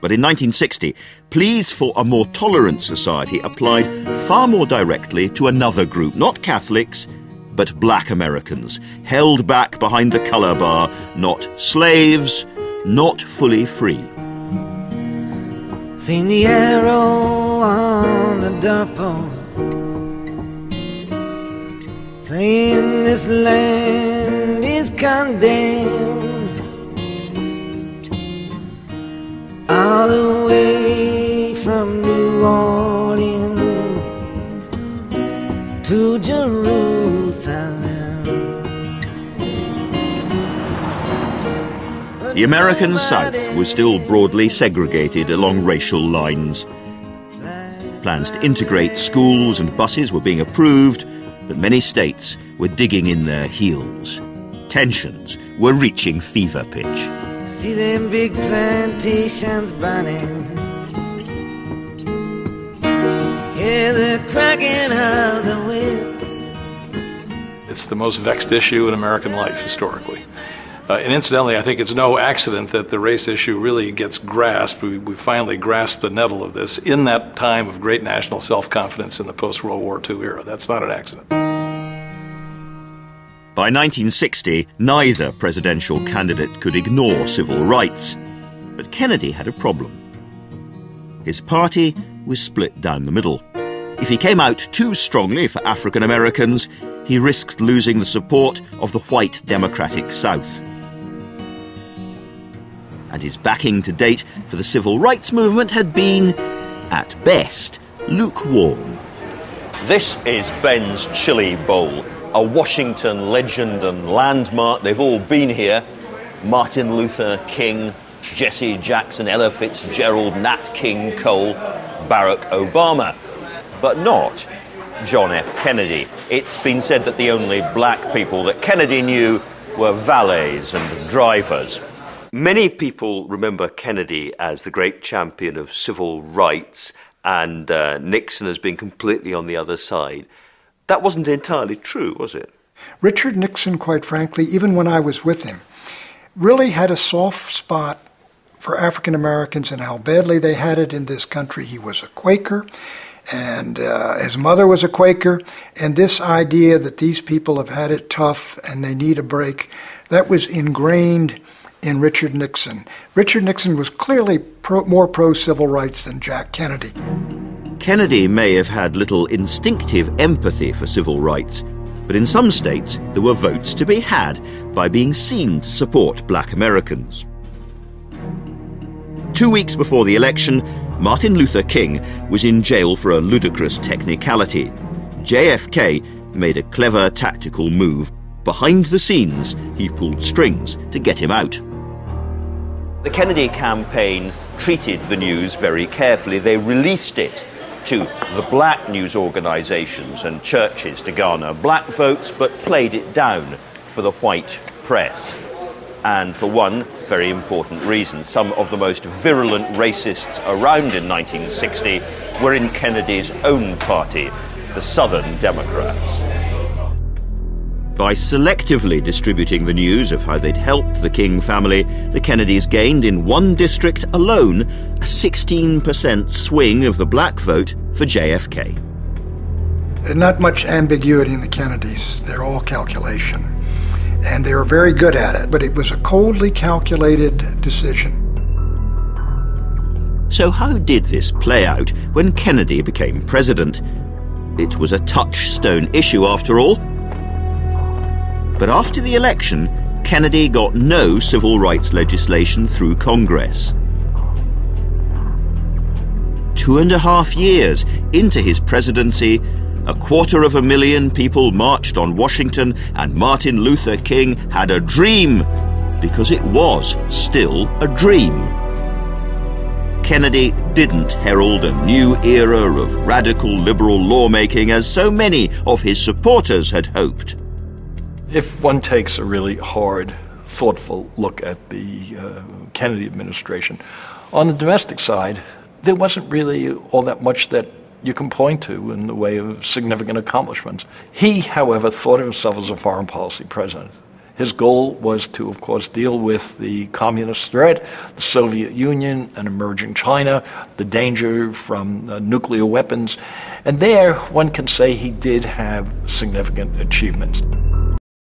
But in 1960, pleas for a more tolerant society applied far more directly to another group, not Catholics, but black Americans, held back behind the colour bar, not slaves, not fully free. Seen the arrow on the doorpost, saying this land is condemned, all the way from New Orleans to Jerusalem. The American South was still broadly segregated along racial lines. Plans to integrate schools and buses were being approved, but many states were digging in their heels. Tensions were reaching fever pitch. See them big plantations burning, hear the cracking of the whips. It's the most vexed issue in American life historically. And incidentally, I think it's no accident that the race issue really gets grasped. We finally grasped the nettle of this in that time of great national self-confidence in the post-World War II era. That's not an accident. By 1960, neither presidential candidate could ignore civil rights. But Kennedy had a problem. His party was split down the middle. If he came out too strongly for African Americans, he risked losing the support of the white Democratic South. And his backing to date for the civil rights movement had been, at best, lukewarm. This is Ben's Chili Bowl, a Washington legend and landmark. They've all been here. Martin Luther King, Jesse Jackson, Ella Fitzgerald, Nat King Cole, Barack Obama. But not John F. Kennedy. It's been said that the only black people that Kennedy knew were valets and drivers. Many people remember Kennedy as the great champion of civil rights and Nixon as being completely on the other side. That wasn't entirely true, was it? Richard Nixon, quite frankly, even when I was with him, really had a soft spot for African Americans and how badly they had it in this country. He was a Quaker, and his mother was a Quaker, and this idea that these people have had it tough and they need a break, that was ingrained in Richard Nixon. Richard Nixon was clearly more pro-civil rights than Jack Kennedy. Kennedy may have had little instinctive empathy for civil rights, but in some states there were votes to be had by being seen to support black Americans. 2 weeks before the election, Martin Luther King was in jail for a ludicrous technicality. JFK made a clever tactical move. Behind the scenes, he pulled strings to get him out. The Kennedy campaign treated the news very carefully. They released it to the black news organizations and churches to garner black votes, but played it down for the white press. And for one very important reason, some of the most virulent racists around in 1960 were in Kennedy's own party, the Southern Democrats. By selectively distributing the news of how they'd helped the King family, the Kennedys gained in one district alone a 16% swing of the black vote for JFK. There's not much ambiguity in the Kennedys. They're all calculation. And they were very good at it, but it was a coldly calculated decision. So how did this play out when Kennedy became president? It was a touchstone issue after all. But after the election, Kennedy got no civil rights legislation through Congress. 2.5 years into his presidency, 250,000 people marched on Washington, and Martin Luther King had a dream, because it was still a dream. Kennedy didn't herald a new era of radical liberal lawmaking as so many of his supporters had hoped. If one takes a really hard, thoughtful look at the Kennedy administration, on the domestic side, there wasn't really all that much that you can point to in the way of significant accomplishments. He, however, thought of himself as a foreign policy president. His goal was to, of course, deal with the communist threat, the Soviet Union, an emerging China, the danger from nuclear weapons. And there, one can say he did have significant achievements.